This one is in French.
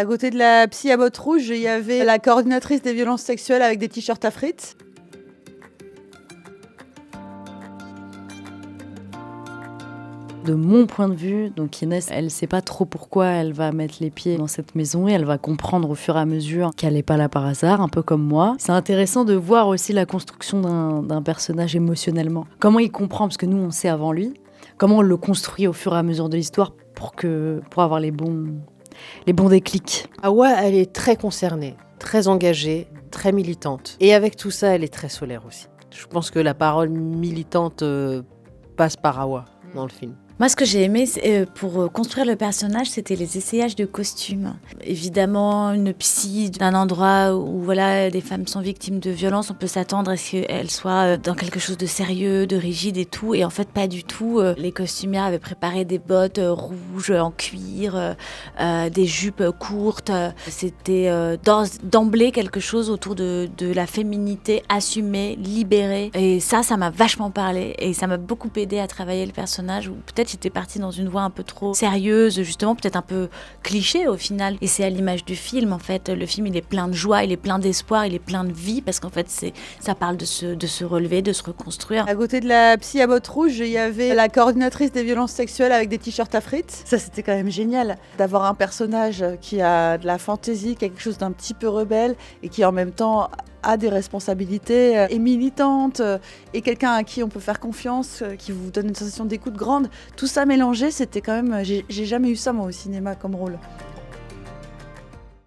À côté de la psy à bottes rouges, il y avait la coordinatrice des violences sexuelles avec des t-shirts à frites. De mon point de vue, donc Inès, elle sait pas trop pourquoi elle va mettre les pieds dans cette maison et elle va comprendre au fur et à mesure qu'elle n'est pas là par hasard, un peu comme moi. C'est intéressant de voir aussi la construction d'un personnage émotionnellement. Comment il comprend, parce que nous on sait avant lui, comment on le construit au fur et à mesure de l'histoire pour avoir les bons déclics. Awa, elle est très concernée, très engagée, très militante. Et avec tout ça, elle est très solaire aussi. Je pense que la parole militante passe par Awa dans le film. Moi, ce que j'ai aimé pour construire le personnage, c'était les essayages de costumes. Évidemment, une psy d'un endroit où voilà, des femmes sont victimes de violences, on peut s'attendre à ce qu'elles soient dans quelque chose de sérieux, de rigide et tout. Et en fait, pas du tout. Les costumières avaient préparé des bottes rouges en cuir, des jupes courtes. C'était d'emblée quelque chose autour de la féminité assumée, libérée. Et ça m'a vachement parlé. Et ça m'a beaucoup aidé à travailler le personnage, où peut-être j'étais partie dans une voie un peu trop sérieuse, justement, peut-être un peu cliché au final. Et c'est à l'image du film, en fait. Le film, il est plein de joie, il est plein d'espoir, il est plein de vie, parce qu'en fait, ça parle de se relever, de se reconstruire. À côté de la psy à bottes rouges, il y avait la coordinatrice des violences sexuelles avec des t-shirts à frites. Ça, c'était quand même génial d'avoir un personnage qui a de la fantaisie, quelque chose d'un petit peu rebelle et qui en même temps a des responsabilités, est militante, et quelqu'un à qui on peut faire confiance, qui vous donne une sensation d'écoute grande. Tout ça mélangé, c'était quand même... J'ai jamais eu ça moi au cinéma comme rôle.